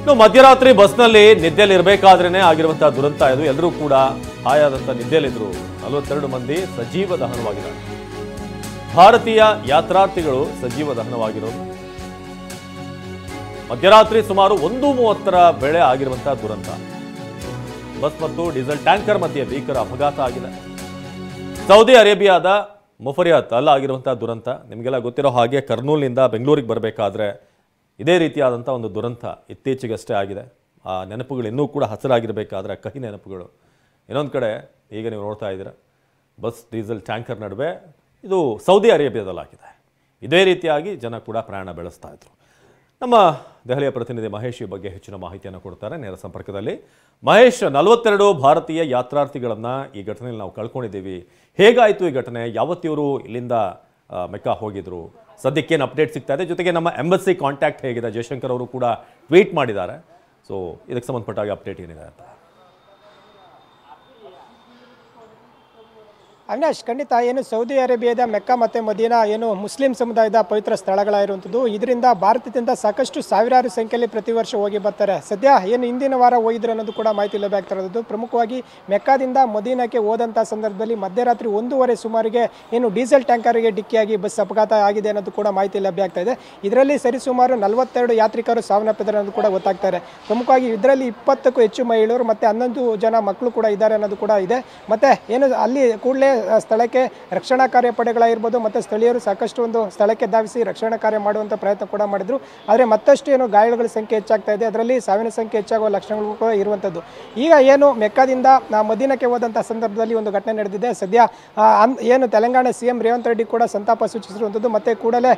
ಇನ್ನು ಮಧ್ಯರಾತ್ರಿ ಬಸ್ನಲ್ಲಿ ನಿದ್ದೆಯಲ್ಲಿ ಇರಬೇಕಾದ್ರೇನೆ ಆಗಿರುವಂತಹ ದುರಂತ ಇದು. ಎಲ್ಲರೂ ಕೂಡ ಹಾಯಾದಂತ ನಿದ್ದೆಯಲ್ಲಿದ್ರು. 42 ಮಂದಿ ಸಜೀವ ದಹನವಾಗಿದ್ದಾರೆ. ಭಾರತೀಯ ಯಾತ್ರಾರ್ಥಿಗಳು ಸಜೀವ ದಹನವಾಗಿರೋದು. ಮಧ್ಯರಾತ್ರಿ ಸುಮಾರು 1:30 ವೇಳೆ ಆಗಿರುವಂತಹ ದುರಂತ. ಬಸ್ ಮತ್ತು ಡೀಸೆಲ್ ಟ್ಯಾಂಕರ್ ಮಧ್ಯೆ ಭೀಕರ ಅಪಘಾತ ಆಗಿದೆ. ಸೌದಿ ಅರೇಬಿಯಾದ ಮುಫರಿಯಾತ್ ಅಲ್ಲ ಆಗಿರುವಂತಹ ದುರಂತ. ನಿಮಗೆಲ್ಲ ಗೊತ್ತಿರೋ ಹಾಗೆ ಕರ್ನೂಲ್ನಿಂದ ಬೆಂಗಳೂರಿಗೆ ಬರಬೇಕಾದ್ರೆ ಇದೇ ರೀತಿಯಾದಂಥ ಒಂದು ದುರಂತ ಇತ್ತೀಚೆಗಷ್ಟೇ ಆಗಿದೆ. ಆ ನೆನಪುಗಳು ಇನ್ನೂ ಕೂಡ ಹಸಿರಾಗಿರಬೇಕಾದ್ರೆ ಕಹಿ ನೆನಪುಗಳು. ಇನ್ನೊಂದು ಕಡೆ ಈಗ ನೀವು ನೋಡ್ತಾ ಇದ್ದೀರಾ, ಬಸ್ ಡೀಸೆಲ್ ಟ್ಯಾಂಕರ್ ನಡುವೆ ಇದು ಸೌದಿ ಅರೇಬಿಯಾದಲ್ಲಾಗಿದೆ. ಇದೇ ರೀತಿಯಾಗಿ ಜನ ಕೂಡ ಪ್ರಯಾಣ ಬೆಳೆಸ್ತಾ ಇದ್ರು. ನಮ್ಮ ದೆಹಲಿಯ ಪ್ರತಿನಿಧಿ ಮಹೇಶ್ ಈ ಬಗ್ಗೆ ಹೆಚ್ಚಿನ ಮಾಹಿತಿಯನ್ನು ಕೊಡ್ತಾರೆ ನೇರ ಸಂಪರ್ಕದಲ್ಲಿ. ಮಹೇಶ್, 42 ಭಾರತೀಯ ಯಾತ್ರಾರ್ಥಿಗಳನ್ನು ಈ ಘಟನೆಯಲ್ಲಿ ನಾವು ಕಳ್ಕೊಂಡಿದ್ದೀವಿ. ಹೇಗಾಯಿತು ಈ ಘಟನೆ? ಯಾವತ್ತಿವರು ಇಲ್ಲಿಂದ ಮೆಕ್ಕಾ ಹೋಗಿದ್ರು? ಸದ್ಯಕ್ಕೇನು ಅಪ್ಡೇಟ್ ಸಿಗ್ತಾ ಇದೆ? ಜೊತೆಗೆ ನಮ್ಮ ಎಂಬಸಿ ಕಾಂಟ್ಯಾಕ್ಟ್ ಹೇಗಿದೆ? ಜಯಶಂಕರ್ ಅವರು ಕೂಡ ಟ್ವೀಟ್ ಮಾಡಿದ್ದಾರೆ. ಸೊ ಇದಕ್ಕೆ ಸಂಬಂಧಪಟ್ಟಾಗ ಅಪ್ಡೇಟ್ ಏನಿದೆ ಅಂತ? ಅವಿನಾಶ್, ಖಂಡಿತ ಏನು ಸೌದಿ ಅರೇಬಿಯಾದ ಮೆಕ್ಕಾ ಮತ್ತು ಮದೀನಾ ಏನು ಮುಸ್ಲಿಂ ಸಮುದಾಯದ ಪವಿತ್ರ ಸ್ಥಳಗಳಾಗಿರುವಂಥದ್ದು. ಇದರಿಂದ ಭಾರತದಿಂದ ಸಾಕಷ್ಟು ಸಾವಿರಾರು ಸಂಖ್ಯೆಯಲ್ಲಿ ಪ್ರತಿ ವರ್ಷ ಹೋಗಿ ಬರ್ತಾರೆ. ಸದ್ಯ ಏನು ಹಿಂದಿನ ವಾರ ಹೋಗಿದ್ರು ಅನ್ನೋದು ಕೂಡ ಮಾಹಿತಿ ಲಭ್ಯ ಆಗ್ತಾ ಇರೋದು. ಪ್ರಮುಖವಾಗಿ ಮೆಕ್ಕಾದಿಂದ ಮದೀನಾಕ್ಕೆ ಹೋದಂಥ ಸಂದರ್ಭದಲ್ಲಿ ಮಧ್ಯರಾತ್ರಿ 1:30 ಸುಮಾರಿಗೆ ಏನು ಡೀಸೆಲ್ ಟ್ಯಾಂಕರ್ಗೆ ಡಿಕ್ಕಿಯಾಗಿ ಬಸ್ ಅಪಘಾತ ಆಗಿದೆ ಅನ್ನೋದು ಕೂಡ ಮಾಹಿತಿ ಲಭ್ಯ ಆಗ್ತಾ ಇದೆ. ಇದರಲ್ಲಿ ಸರಿಸುಮಾರು 42 ಯಾತ್ರಿಕರು ಸಾವನ್ನಪ್ಪಿದ್ದಾರೆ ಅನ್ನೋದು ಕೂಡ ಗೊತ್ತಾಗ್ತಾರೆ. ಪ್ರಮುಖವಾಗಿ ಇದರಲ್ಲಿ 20ಕ್ಕೂ ಹೆಚ್ಚು ಮಹಿಳೆಯರು ಮತ್ತು 11 ಜನ ಮಕ್ಕಳು ಕೂಡ ಇದ್ದಾರೆ ಅನ್ನೋದು ಕೂಡ ಇದೆ. ಮತ್ತು ಏನು ಅಲ್ಲಿ ಕೂಡಲೇ ಸ್ಥಳಕ್ಕೆ ರಕ್ಷಣಾ ಕಾರ್ಯಪಡೆಗಳಾಗಿರ್ಬೋದು ಮತ್ತು ಸ್ಥಳೀಯರು ಸಾಕಷ್ಟು ಒಂದು ಸ್ಥಳಕ್ಕೆ ಧಾವಿಸಿ ರಕ್ಷಣಾ ಕಾರ್ಯ ಮಾಡುವಂಥ ಪ್ರಯತ್ನ ಕೂಡ ಮಾಡಿದ್ರು. ಆದರೆ ಮತ್ತಷ್ಟು ಏನು ಗಾಯಾಳುಗಳ ಸಂಖ್ಯೆ ಹೆಚ್ಚಾಗ್ತಾ ಇದೆ. ಅದರಲ್ಲಿ ಸಾವಿನ ಸಂಖ್ಯೆ ಹೆಚ್ಚಾಗುವ ಲಕ್ಷಣಗಳು ಕೂಡ ಇರುವಂಥದ್ದು. ಈಗ ಏನು ಮೆಕ್ಕಾದಿಂದ ಮದೀನಾಕ್ಕೆ ಹೋದಂಥ ಸಂದರ್ಭದಲ್ಲಿ ಒಂದು ಘಟನೆ ನಡೆದಿದೆ. ಸದ್ಯ ಏನು ತೆಲಂಗಾಣ CM ರೇವಂತ್ ರೆಡ್ಡಿ ಕೂಡ ಸಂತಾಪ ಸೂಚಿಸಿರುವಂಥದ್ದು. ಮತ್ತು ಕೂಡಲೇ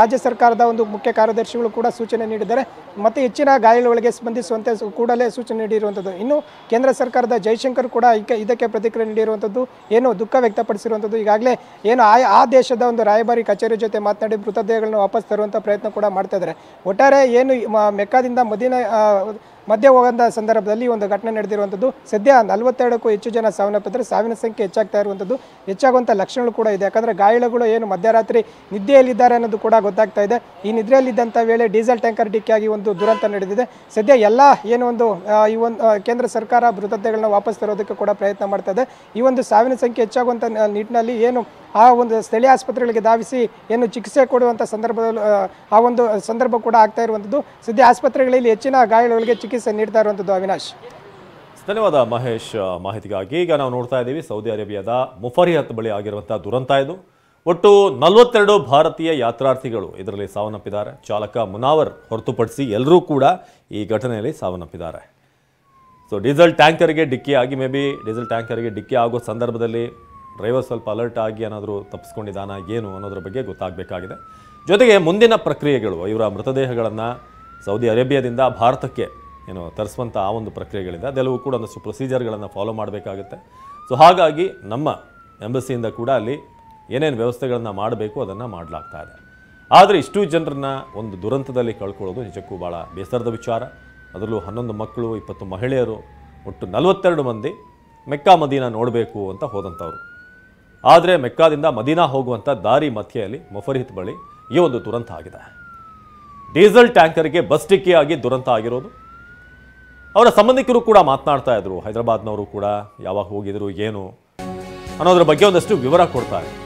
ರಾಜ್ಯ ಸರ್ಕಾರದ ಒಂದು ಮುಖ್ಯ ಕಾರ್ಯದರ್ಶಿಗಳು ಕೂಡ ಸೂಚನೆ ನೀಡಿದ್ದಾರೆ. ಮತ್ತು ಹೆಚ್ಚಿನ ಗಾಯಾಳುಗಳಿಗೆ ಸ್ಪಂದಿಸುವಂತೆ ಕೂಡಲೇ ಸೂಚನೆ ನೀಡಿರುವಂಥದ್ದು. ಇನ್ನು ಕೇಂದ್ರ ಸರ್ಕಾರದ ಜೈಶಂಕರ್ ಕೂಡ ಇದಕ್ಕೆ ಪ್ರತಿಕ್ರಿಯೆ ನೀಡಿರುವಂಥದ್ದು. ಏನು ದುಃಖ ವ್ಯಕ್ತಪಡಿಸಿರುವಂಥದ್ದು. ಈಗಾಗಲೇ ಏನು ಆ ದೇಶದ ಒಂದು ರಾಯಭಾರಿ ಕಚೇರಿ ಜೊತೆ ಮಾತನಾಡಿ ಮೃತದೇಹಗಳನ್ನು ವಾಪಸ್ ತರುವಂಥ ಪ್ರಯತ್ನ ಕೂಡ ಮಾಡ್ತಾ ಇದ್ದಾರೆ. ಒಟ್ಟಾರೆ ಏನು ಮೆಕ್ಕಾದಿಂದ ಮದೀನಾ ಮಧ್ಯೆ ಹೋಗೋಂಥ ಸಂದರ್ಭದಲ್ಲಿ ಒಂದು ಘಟನೆ ನಡೆದಿರುವಂಥದ್ದು. ಸದ್ಯ 42ಕ್ಕೂ ಹೆಚ್ಚು ಜನ ಸಾವನ್ನಪ್ಪಿದ್ರೆ, ಸಾವಿನ ಸಂಖ್ಯೆ ಹೆಚ್ಚಾಗ್ತಾ ಇರುವಂಥದ್ದು, ಹೆಚ್ಚಾಗುವಂಥ ಲಕ್ಷಣಗಳು ಕೂಡ ಇದೆ. ಯಾಕಂದರೆ ಗಾಯಾಳುಗಳು ಏನು ಮಧ್ಯರಾತ್ರಿ ನಿದ್ದೆಯಲ್ಲಿದ್ದಾರೆ ಅನ್ನೋದು ಕೂಡ ಗೊತ್ತಾಗ್ತಾ ಇದೆ. ಈ ನಿದ್ರೆಯಲ್ಲಿದ್ದಂಥ ವೇಳೆ ಡೀಸೆಲ್ ಟ್ಯಾಂಕರ್ ಡಿಕ್ಕಿಯಾಗಿ ಒಂದು ದುರಂತ ನಡೆದಿದೆ. ಸದ್ಯ ಎಲ್ಲ ಏನು ಒಂದು ಈ ಒಂದು ಕೇಂದ್ರ ಸರ್ಕಾರ ಮೃತದೇಹಗಳನ್ನ ವಾಪಸ್ ತರೋದಕ್ಕೆ ಕೂಡ ಪ್ರಯತ್ನ ಮಾಡ್ತಾ ಇದೆ. ಈ ಒಂದು ಸಾವಿನ ಸಂಖ್ಯೆ ಹೆಚ್ಚಾಗುವಂಥ ನಿಟ್ಟಿನಲ್ಲಿ ಏನು ಆ ಒಂದು ಸ್ಥಳೀಯ ಆಸ್ಪತ್ರೆಗಳಿಗೆ ಧಾವಿಸಿ ಏನು ಚಿಕಿತ್ಸೆ ಕೊಡುವಂಥ ಸಂದರ್ಭದಲ್ಲಿ ಆ ಒಂದು ಸಂದರ್ಭ ಕೂಡ ಆಗ್ತಾ ಇರುವಂಥದ್ದು. ಸದ್ಯ ಆಸ್ಪತ್ರೆಗಳಲ್ಲಿ ಹೆಚ್ಚಿನ ಗಾಯಾಳುಗಳಿಗೆ ಚಿಕಿತ್ಸೆ ನೀಡ್ತಾ ಇರುವಂಥದ್ದು. ಅವಿನಾಶ್, ಧನ್ಯವಾದ ಮಹೇಶ್ ಮಾಹಿತಿಗಾಗಿ. ಈಗ ನಾವು ನೋಡ್ತಾ ಇದ್ದೀವಿ ಸೌದಿ ಅರೇಬಿಯಾದ ಮುಫರಿಯಾತ್ ಬಳಿ ಆಗಿರುವಂತಹ ದುರಂತ ಇದು. ಒಟ್ಟು 42 ಭಾರತೀಯ ಯಾತ್ರಾರ್ಥಿಗಳು ಇದರಲ್ಲಿ ಸಾವನ್ನಪ್ಪಿದ್ದಾರೆ. ಚಾಲಕ ಮುನಾವರ್ ಹೊರತುಪಡಿಸಿ ಎಲ್ಲರೂ ಕೂಡ ಈ ಘಟನೆಯಲ್ಲಿ ಸಾವನ್ನಪ್ಪಿದ್ದಾರೆ. ಸೊ ಡೀಸೆಲ್ ಟ್ಯಾಂಕರ್ಗೆ ಡಿಕ್ಕಿಯಾಗಿ ಡೀಸೆಲ್ ಟ್ಯಾಂಕರ್ಗೆ ಡಿಕ್ಕಿ ಆಗೋ ಸಂದರ್ಭದಲ್ಲಿ ಡ್ರೈವರ್ ಸ್ವಲ್ಪ ಅಲರ್ಟ್ ಆಗಿ ಏನಾದರೂ ತಪ್ಪಿಸ್ಕೊಂಡಿದ್ದಾನ ಏನು ಅನ್ನೋದ್ರ ಬಗ್ಗೆ ಗೊತ್ತಾಗಬೇಕಾಗಿದೆ. ಜೊತೆಗೆ ಮುಂದಿನ ಪ್ರಕ್ರಿಯೆಗಳು, ಇವರ ಮೃತದೇಹಗಳನ್ನು ಸೌದಿ ಅರೇಬಿಯಾದಿಂದ ಭಾರತಕ್ಕೆ ಏನು ತರಿಸುವಂಥ ಆ ಒಂದು ಪ್ರಕ್ರಿಯೆಗಳಿದೆ. ಅದೆಲ್ಲವೂ ಕೂಡ ಒಂದಷ್ಟು ಪ್ರೊಸೀಜರ್ಗಳನ್ನು ಫಾಲೋ ಮಾಡಬೇಕಾಗುತ್ತೆ. ಸೊ ಹಾಗಾಗಿ ನಮ್ಮ ಎಂಬಸಿಯಿಂದ ಕೂಡ ಅಲ್ಲಿ ಏನೇನು ವ್ಯವಸ್ಥೆಗಳನ್ನು ಮಾಡಬೇಕು ಅದನ್ನು ಮಾಡಲಾಗ್ತಾ ಇದೆ. ಆದರೆ ಇಷ್ಟು ಜನರನ್ನ ಒಂದು ದುರಂತದಲ್ಲಿ ಕಳ್ಕೊಳ್ಳೋದು ನಿಜಕ್ಕೂ ಭಾಳ ಬೇಸರದ ವಿಚಾರ. ಅದರಲ್ಲೂ 11 ಮಕ್ಕಳು, 20 ಮಹಿಳೆಯರು, ಒಟ್ಟು 42 ಮಂದಿ ಮೆಕ್ಕಾ ಮದೀನಾ ನೋಡಬೇಕು ಅಂತ ಹೋದಂಥವ್ರು. ಆದರೆ ಮೆಕ್ಕಾದಿಂದ ಮದೀನಾ ಹೋಗುವಂಥ ದಾರಿ ಮಧ್ಯೆಯಲ್ಲಿ ಮುಫರಿಯಾತ್ ಬಳಿ ಈ ಒಂದು ದುರಂತ ಆಗಿದೆ. ಡೀಸೆಲ್ ಟ್ಯಾಂಕರ್ಗೆ ಬಸ್ ಡಿಕ್ಕಿಯಾಗಿ ದುರಂತ ಆಗಿರೋದು. ಅವರ ಸಂಬಂಧಿಕರು ಕೂಡ ಮಾತನಾಡ್ತಾ ಇದ್ರು. ಹೈದರಾಬಾದ್ನವರು ಕೂಡ ಯಾವಾಗ ಹೋಗಿದ್ರು ಏನು ಅನ್ನೋದ್ರ ಬಗ್ಗೆ ಒಂದಷ್ಟು ವಿವರ ಕೊಡ್ತಾ ಇದ್ರು.